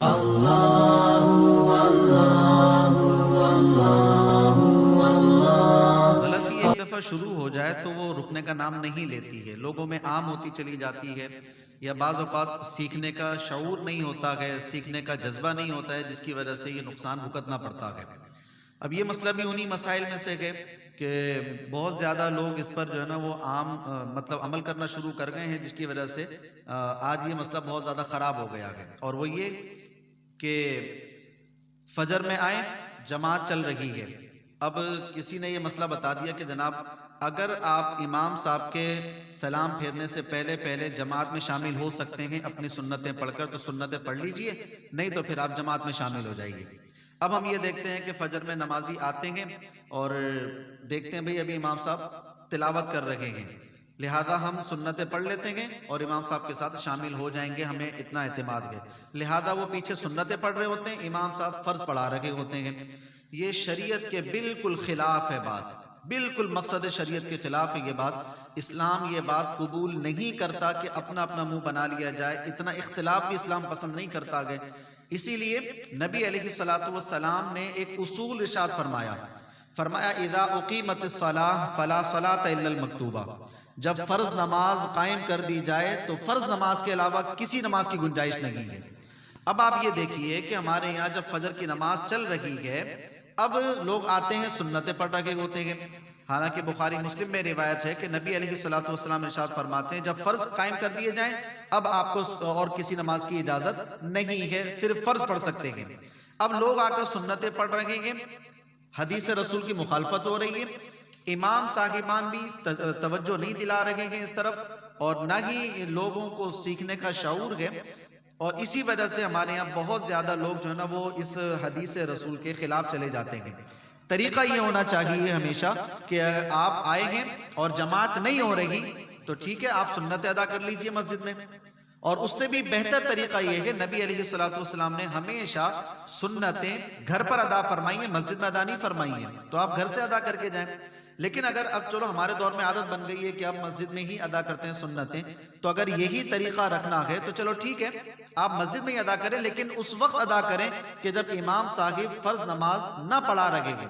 غلطی ایک دفعہ شروع ہو جائے تو وہ رکنے کا نام نہیں لیتی ہے، لوگوں میں عام ہوتی چلی جاتی ہے، یا بعض اوقات سیکھنے کا شعور نہیں ہوتا ہے، سیکھنے کا جذبہ نہیں ہوتا ہے، جس کی وجہ سے یہ نقصان بھگتنا پڑتا ہے۔ اب یہ مسئلہ بھی انہی مسائل میں سے ہے کہ بہت زیادہ لوگ اس پر جو ہے نا وہ عام مطلب عمل کرنا شروع کر گئے ہیں، جس کی وجہ سے آج یہ مسئلہ بہت زیادہ خراب ہو گیا ہے۔ اور وہ یہ کہ فجر میں آئیں، جماعت چل رہی ہے، اب کسی نے یہ مسئلہ بتا دیا کہ جناب اگر آپ امام صاحب کے سلام پھیرنے سے پہلے پہلے جماعت میں شامل ہو سکتے ہیں اپنی سنتیں پڑھ کر تو سنتیں پڑھ لیجئے، نہیں تو پھر آپ جماعت میں شامل ہو جائیے۔ اب ہم یہ دیکھتے ہیں کہ فجر میں نمازی آتے ہیں اور دیکھتے ہیں بھئی ابھی امام صاحب تلاوت کر رہے ہیں، لہذا ہم سنتیں پڑھ لیتے ہیں اور امام صاحب کے ساتھ شامل ہو جائیں گے، ہمیں اتنا اعتماد ہے۔ لہذا وہ پیچھے سنتیں پڑھ رہے ہوتے ہیں، امام صاحب فرض پڑھا رہے ہوتے ہیں۔ یہ شریعت کے بالکل خلاف ہے بات، بالکل مقصد شریعت کے خلاف ہے یہ بات۔ اسلام یہ بات قبول نہیں کرتا کہ اپنا اپنا منہ بنا لیا جائے، اتنا اختلاف بھی اسلام پسند نہیں کرتا ہے۔ اسی لیے نبی علیہ السلام نے ایک اصول ارشاد فرمایا اذا اقیمت الصلاۃ فلا صلاۃ الا المکتوبہ، جب فرض نماز قائم کر دی جائے تو فرض نماز کے علاوہ کسی نماز کی گنجائش نہیں ہے۔ اب آپ یہ دیکھیے کہ ہمارے یہاں جب فجر کی نماز چل رہی ہے، اب لوگ آتے ہیں سنتیں پڑھ رہے ہوتے ہیں، حالانکہ بخاری مسلم میں روایت ہے کہ نبی علیہ السلام ارشاد فرماتے ہیں جب فرض قائم کر دیے جائیں اب آپ کو اور کسی نماز کی اجازت نہیں ہے، صرف فرض پڑھ سکتے ہیں۔ اب لوگ آ کر سنتیں پڑھ رہے ہیں، حدیث رسول کی مخالفت ہو رہی ہے، امام صاحبان بھی توجہ نہیں دلا رہے ہیں اس طرف، اور نہ ہی لوگوں کو سیکھنے کا شعور ہے، اور اسی وجہ سے ہمارے یہاں بہت زیادہ لوگ جو ہے نا وہ اس حدیث رسول کے خلاف چلے جاتے ہیں۔ طریقہ یہ ہونا چاہیے ہمیشہ کہ آپ آئے ہیں اور جماعت نہیں ہو رہی تو ٹھیک ہے، آپ سنت ادا کر لیجئے مسجد میں، اور اس سے بھی بہتر طریقہ یہ ہے نبی علیہ السلام نے ہمیشہ سنتیں گھر پر ادا فرمائی ہیں، مسجد میں ادا نہیں فرمائی ہیں، تو آپ گھر سے ادا کر کے جائیں۔ لیکن اگر اب چلو ہمارے دور میں عادت بن گئی ہے کہ اب مسجد میں ہی ادا کرتے ہیں سنتیں، تو اگر یہی طریقہ رکھنا ہے تو چلو ٹھیک ہے، آپ مسجد میں ہی ادا کریں، لیکن اس وقت ادا کریں کہ جب امام صاحب فرض نماز نہ پڑھا رہے ہیں۔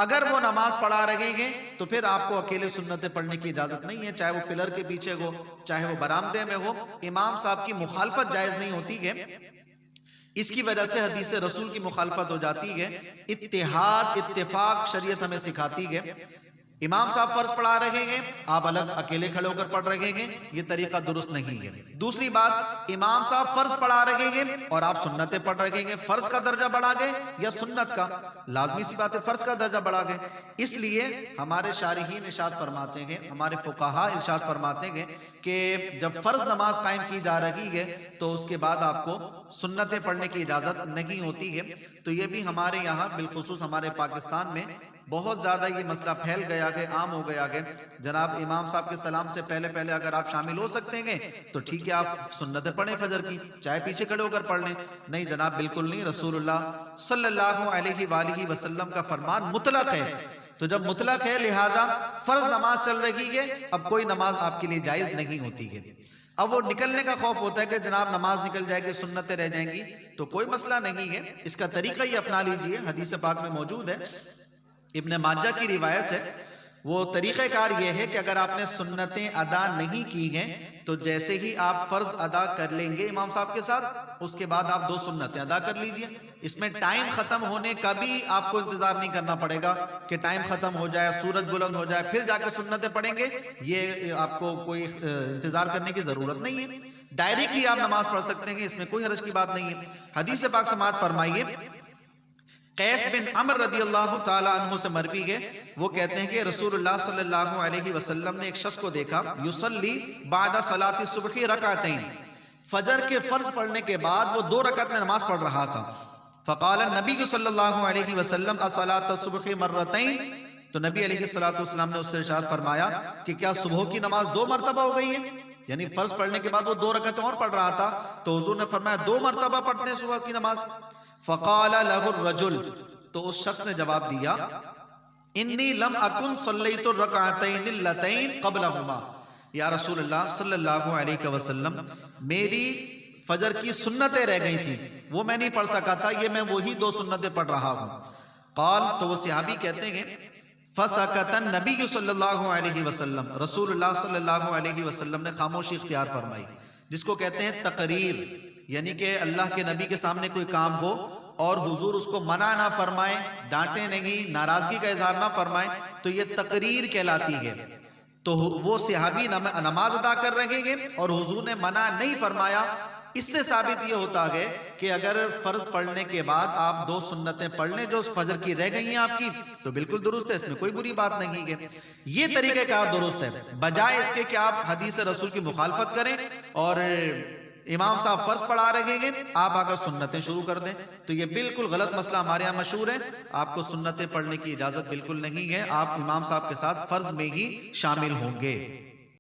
اگر وہ نماز پڑھا رہے ہیں تو پھر آپ کو اکیلے سنتیں پڑھنے کی اجازت نہیں ہے، چاہے وہ پلر کے پیچھے ہو، چاہے وہ برآمدے میں ہو، امام صاحب کی مخالفت جائز نہیں ہوتی ہے۔ اس کی وجہ سے حدیث رسول کی مخالفت ہو جاتی ہے۔ اتحاد اتفاق شریعت ہمیں سکھاتی ہے۔ امام صاحب فرض پڑھا رہے ہیں، آپ الگ اکیلے کھڑے ہو کر پڑھ رہے ہیں، یہ طریقہ درست نہیں ہے۔ دوسری بات، امام صاحب فرض پڑھا رہے ہیں اور آپ سنتیں پڑھ رہے ہیں، فرض کا درجہ بڑھا گئے یا سنت کا؟ لازمی سی بات ہے فرض کا درجہ بڑھا گئے۔ اس لیے ہمارے شارحین ارشاد فرماتے ہیں، ہمارے فقہاء ارشاد فرماتے ہیں کہ جب فرض نماز قائم کی جا رہی ہے تو اس کے بعد آپ کو سنتیں پڑھنے کی اجازت نہیں ہوتی ہے۔ تو یہ بھی ہمارے یہاں بالخصوص ہمارے پاکستان میں بہت زیادہ یہ مسئلہ پھیل گیا ہے، عام ہو گیا ہے۔ جناب امام صاحب کے سلام سے پہلے پہلے اگر آپ شامل ہو سکتے ہیں تو ٹھیک ہے، آپ سنتیں پڑھیں فجر کی، چاہے پیچھے کھڑے ہو کر پڑھ لیں۔ نہیں جناب، بالکل نہیں، رسول اللہ صلی اللہ علیہ وآلہ وسلم کا فرمان مطلق ہے، تو جب مطلق ہے لہذا فرض نماز چل رہی ہے، اب کوئی نماز آپ کے لیے جائز نہیں ہوتی ہے۔ اب وہ نکلنے کا خوف ہوتا ہے کہ جناب نماز نکل جائے گی، سنتیں رہ جائیں گی، تو کوئی مسئلہ نہیں ہے، اس کا طریقہ ہی اپنا لیجئے، حدیث پاک میں موجود ہے، ابن ماجہ کی روایت ہے۔ وہ طریقہ کار یہ ہے کہ اگر آپ نے سنتیں ادا نہیں کی ہیں تو جیسے ہی آپ فرض ادا کر لیں گے امام صاحب کے ساتھ، اس کے بعد آپ 2 سنتیں ادا کر لیجئے۔ اس میں ٹائم ختم ہونے کا بھی آپ کو انتظار نہیں کرنا پڑے گا کہ ٹائم ختم ہو جائے، سورج بلند ہو جائے پھر جا کے سنتیں پڑھیں گے، یہ آپ کو کوئی انتظار کرنے کی ضرورت نہیں ہے، ڈائریکٹلی آپ نماز پڑھ سکتے ہیں، اس میں کوئی حرج کی بات نہیں ہے۔ حدیث پاک سماعت فرمائیے، قیس بن عمر رضی اللہ تعالیٰ عنہ سے مروی ہے، وہ کہتے ہیں کہ رسول اللہ صلی اللہ علیہ وسلم نے ایک شخص کو دیکھا، یصلی بعد صلاۃ الصبح رکعتین، فجر کے فرض پڑھنے کے بعد وہ 2 رکعت میں نماز پڑھ رہا تھا۔ فقال النبی صلی اللہ علیہ وسلم اصلاۃ الصبح مرتین، تو نبی علیہ السلام نے اس سے ارشاد فرمایا کہ کیا صبح کی نماز 2 مرتبہ ہو گئی ہے؟ یعنی فرض پڑھنے کے بعد وہ 2 رکعتیں اور پڑھ رہا تھا، تو حضور نے فرمایا 2 مرتبہ پڑھتے ہیں صبح کی نماز؟ فقال له الرجل، تو اس شخص نے جواب دیا، انی لم اکن صلیت الرکعتین اللتین قبلہما، یا رسول اللہ صلی اللہ علیہ وسلم، میری فجر کی سنتیں رہ گئی تھیں، وہ میں نہیں پڑھ سکا تھا، یہ میں وہی 2 سنتیں پڑھ رہا ہوں۔ قال، تو وہ صحابی کہتے ہیں فسکت النبی صلی اللہ علیہ وسلم، رسول اللہ صلی اللہ علیہ وسلم نے خاموشی اختیار فرمائی، جس کو کہتے ہیں تقریر، یعنی کہ اللہ کے نبی کے سامنے کوئی کام ہو اور حضور اس کو منع نہ فرمائیں، ڈانٹیں نہیں، ناراضگی کا اظہار نہ فرمائیں، تو یہ تقریر کہلاتی ہے۔ تو وہ صحابی نماز ادا کر رہے ہیں اور حضور نے منع نہیں فرمایا۔ اس سے ثابت یہ ہوتا ہے کہ اگر فرض پڑھنے کے بعد آپ 2 سنتیں پڑھ لیں جو فجر کی رہ گئی ہیں آپ کی، تو بالکل درست ہے، اس میں کوئی بری بات نہیں ہے۔ یہ طریقہ کار درست ہے، بجائے اس کے کہ آپ حدیث رسول کی مخالفت کریں اور امام صاحب فرض پڑھا رہے ہیں، آپ اگر سنتیں شروع کر دیں، تو یہ بالکل غلط مسئلہ ہمارے یہاں مشہور ہے۔ آپ کو سنتیں پڑھنے کی اجازت بالکل نہیں ہے، آپ امام صاحب کے ساتھ فرض میں ہی شامل ہوں گے۔